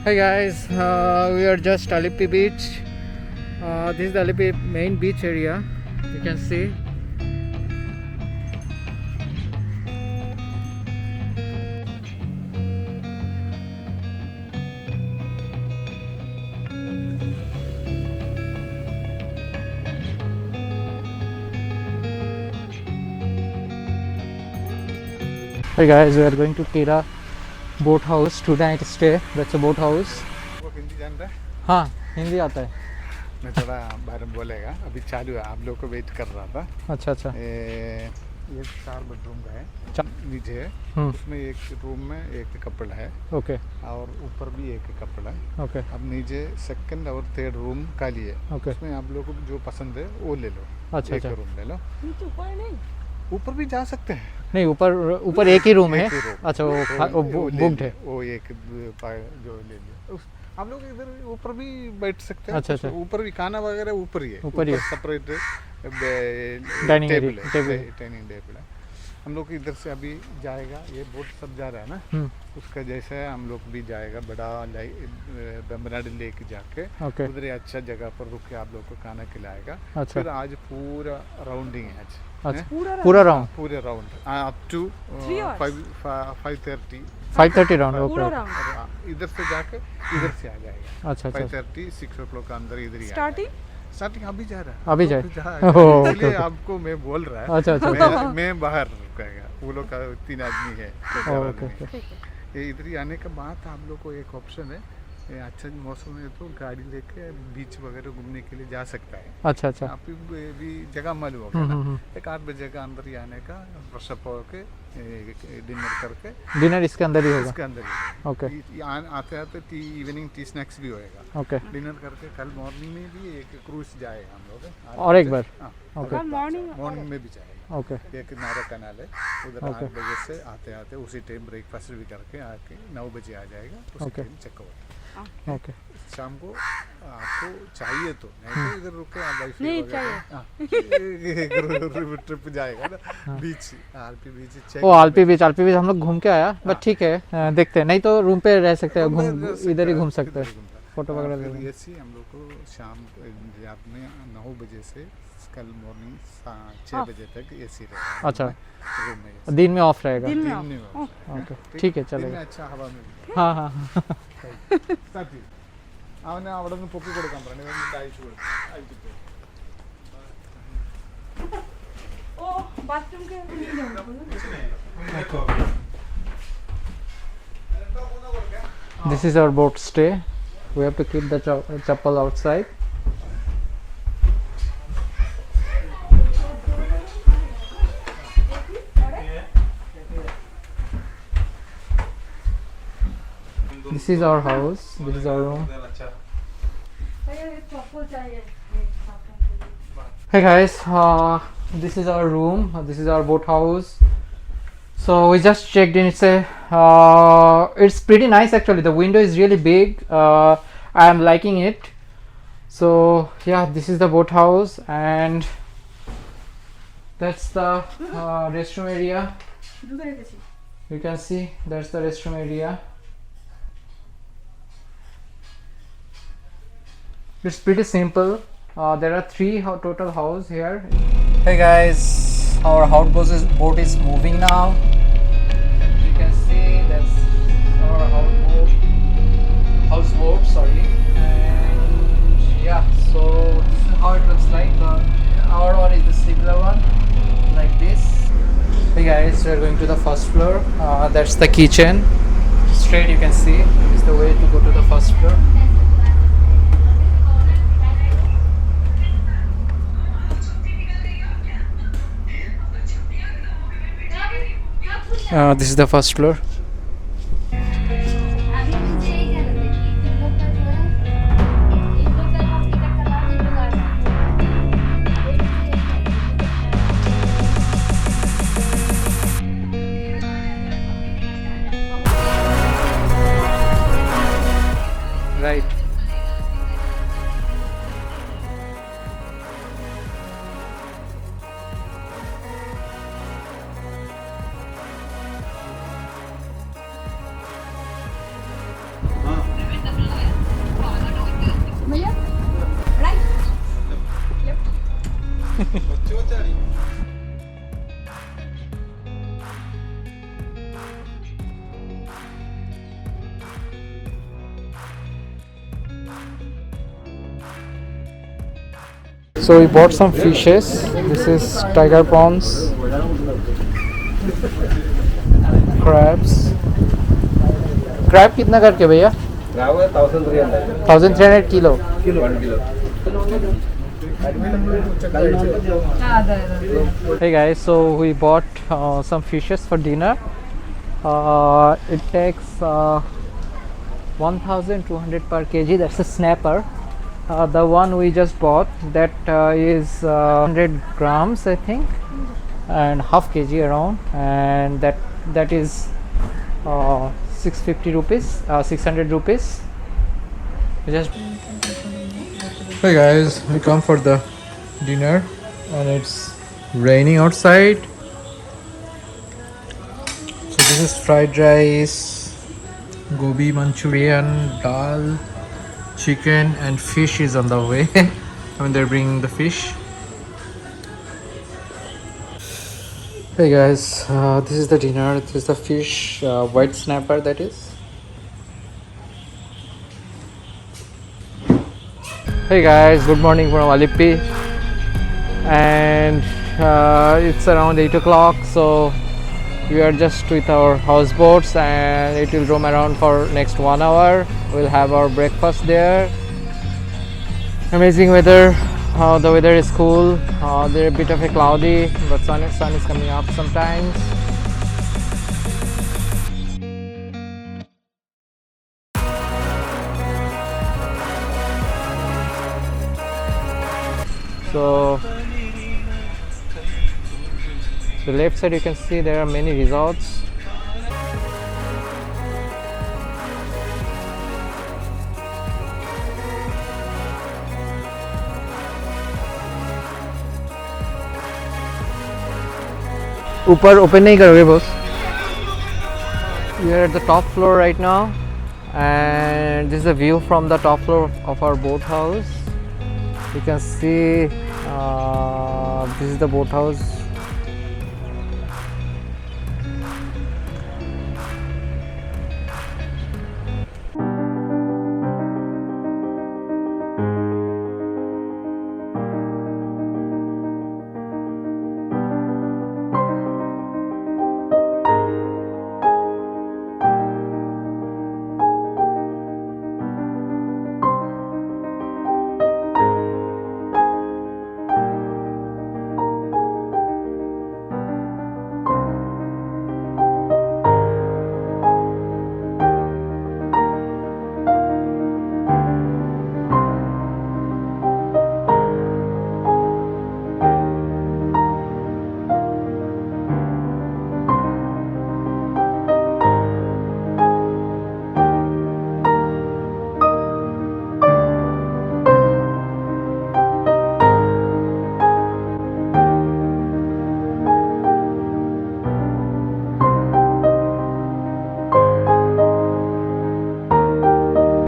Hey guys, we are just Alleppey beach. This is the Alleppey main beach area. You can see. Hey guys, we are going to KERA boat house, 2 night stay. That's a boat house. वो हिंदी जान रहा है? हाँ, हिंदी आता है. मैं थोड़ा बारे में बोलेगा. अभी चालू है, आप लोग को वेट कर रहा था. अच्छा अच्छा. ये 4 बेडरूम का है. नीचे है. उसमें एक रूम में एक कपड़ा है. ओके. और ऊपर भी एक कपड़ा है. ओके. अब नीचे सेकंड और थर्ड रूम खाली है. ओके. उसमें आप लोग को जो पसंद है वो ले लो. अच्छा एक अच्छा. रूम ले लो. ऊपर भी जा सकते हैं. नहीं, ऊपर एक ही रूम है. अच्छा, वो बुक्ड है. वो एक जो ले लिया. हम लोग इधर ऊपर भी बैठ सकते हैं. अच्छा अच्छा. ऊपर भी खाना वगैरह ऊपर ही है. ऊपर ही है. Separate dining table table. है. हम लोग इधर से अभी जाएगा. ये बोट सब जा रहा है ना. उसका जैसे हम लोग भी जाएगा बड़ा बमराडी लेक जाके. उधर अच्छा जगह पर रुक के आप लोग को खाना खिलाएगा. अच्छा. फिर आज पूरा राउंडिंग है आज. अच्छा, पूरा राउंड. पूरे round up to 5:30 round. Okay. इधर से जाके इधर से आ जाएगा. अच्छा अच्छा. 5:30 6 o'clock का अंदर इधर ही स्टार्टिंग अभी जा रहा है. अभी जाए. इसलिए आपको मैं बोल रहा है. अच्छा अच्छा. मैं बाहर रुकेगा. वो लोग का 3 आदमी है. ओके. ये इधर ही आने के बाद आप लोग को एक ऑप्शन है. अच्छा मौसम है तो गाड़ी लेके बीच वगैरह घूमने के लिए जा सकता है. अच्छा अच्छा. आप भी जगह मालूम होगा ना. एक 8 बजे का अंदर ही आने का. फ्रेश अप होके डिनर करके. डिनर इसके अंदर ही होगा. इसके अंदर ही. ओके. आते आते इवनिंग टी स्नैक्स भी होएगा. ओके. डिनर करके कल मॉर्निंग में भी एक क्रूज जाएगा हम लोग. और एक बार. ओके. मॉर्निंग में भी जाएगा. ओके. एक नारा कनाल है उधर. 8 बजे से आते आते उसी टाइम ब्रेकफास्ट भी करके आके 9 बजे आ जाएगा. उसी टाइम चेकआउट. ओके. शाम को आपको चाहिए तो नहीं तो इधर रुके. आप नहीं चाहिए. ट्रिप जाएगा ना बीच. आलपी बीच. ओ आलपी बीच हम लोग घूम के आया. बट ठीक है, देखते हैं. नहीं तो रूम पे रह सकते हैं. इधर ही घूम सकते हैं. फोटो वगैरह ले लेंगे. ऐसी हम लोग को शाम रात में 9 बजे से कल मॉर्निंग 6 बजे तक एसी रहेगा. अच्छा. रूम में दिन में ऑफ रहेगा. दिन में ओके. ठीक है, चलेगा. अच्छा हवा में. हाँ हाँ. അവനെ അവിടെ നിന്ന് പൊക്കി കൊടുക്കാൻ പറഞ്ഞു. അയച്ചു കൊടുത്തു. അയച്ചിട്ട് This is our boat stay. We have to keep the chappal outside. This is our house. This is our room. Hey guys, this is our room. This is our boat house. So we just checked in. It's pretty nice actually. The window is really big. I am liking it. So yeah, this is the boat house, and that's the restroom area. You can see that's the restroom area. It's pretty simple. There are 3 total house here. Hey guys, our boat is moving now. You can see that's our houseboat. Sorry. And yeah, so this is how it looks like. Our one is the similar one, like this. Hey guys, we are going to the first floor. That's the kitchen. Straight you can see. This is the way to go to the first floor. This is the first floor. Right. So we bought some fishes. This is tiger prawns, crabs. Crab कितना करके भैया? 1300 kilo. Hey guys, so we bought some fishes for dinner. It takes 1200 per kg. That's a snapper. The one we just bought, that is 100 grams I think, and half kg around, and that is 650 rupees, 600 rupees. Just hey guys, we come for the dinner and it's raining outside. So this is fried rice, gobi manchurian, dal, chicken, and fish is on the way. I mean, they're bringing the fish. Hey guys, this is the dinner. This is the fish, white snapper, that is. Hey guys, good morning from Alleppey, and it's around 8 o'clock, so we are just with our houseboats and it will roam around for next 1 hour. We'll have our breakfast there. Amazing weather. The weather is cool. They're a bit of a cloudy, but sun is coming up sometimes. So the left side you can see there are many resorts. ऊपर open नहीं करोगे boss? We are at the top floor right now, and this is a view from the top floor of our boat house. You can see this is the boat house.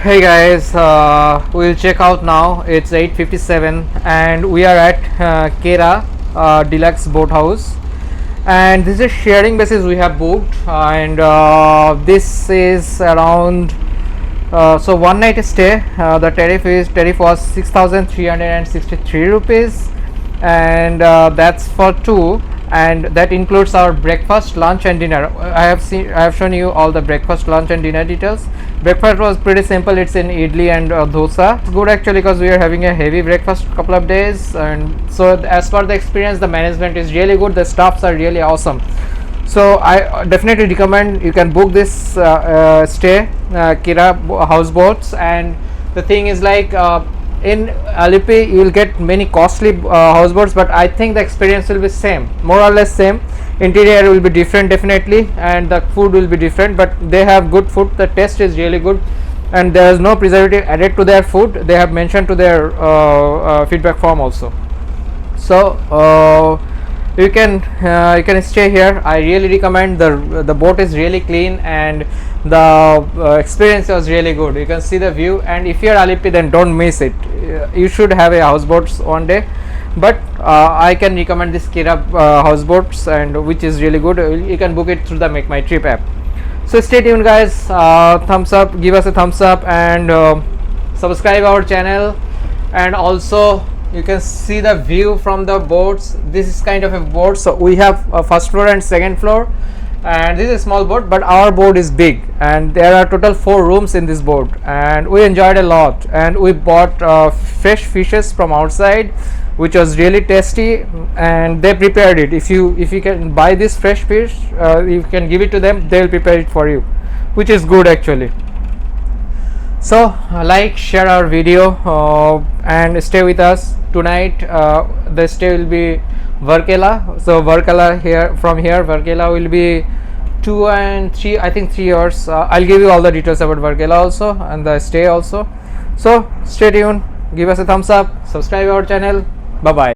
Hey guys, we'll check out now. It's 8:57 and we are at KERA Deluxe Boat House, and this is sharing basis we have booked, and this is around so one night stay. The tariff was 6,363 rupees, and that's for two, and that includes our breakfast, lunch and dinner. I have shown you all the breakfast, lunch and dinner details. Breakfast was pretty simple. It's in idli and dosa. It's good actually because we are having a heavy breakfast couple of days, and so as per the experience, the management is really good. The staffs are really awesome. So I definitely recommend you can book this stay, KERA Houseboats. And the thing is, like in Alleppey you will get many costly houseboats, but I think the experience will be same, more or less same. Interior will be different definitely, and the food will be different, but they have good food. The taste is really good, and there is no preservative added to their food. They have mentioned to their feedback form also. So you can stay here. I really recommend. The boat is really clean, and the experience was really good. You can see the view, and if you are Alleppey, then don't miss it. You should have a houseboat one day. but I can recommend this KERA houseboats, and which is really good. You can book it through the Make My Trip app. So stay tuned guys, thumbs up, give us a thumbs up, and subscribe our channel. And also you can see the view from the boats. This is kind of a boat, so we have a first floor and second floor, and this is a small boat, but our boat is big, and there are total 4 rooms in this boat, and we enjoyed a lot. And we bought fresh fishes from outside, which was really tasty, and they prepared it. If you can buy this fresh fish, you can give it to them, they'll prepare it for you, which is good actually. So like, share our video, and stay with us tonight. The stay will be Varkala. So Varkala, here from here Varkala will be 2 and 3, I think 3 hours. I'll give you all the details about Varkala also, and the stay also. So stay tuned, give us a thumbs up, subscribe our channel. Bye bye.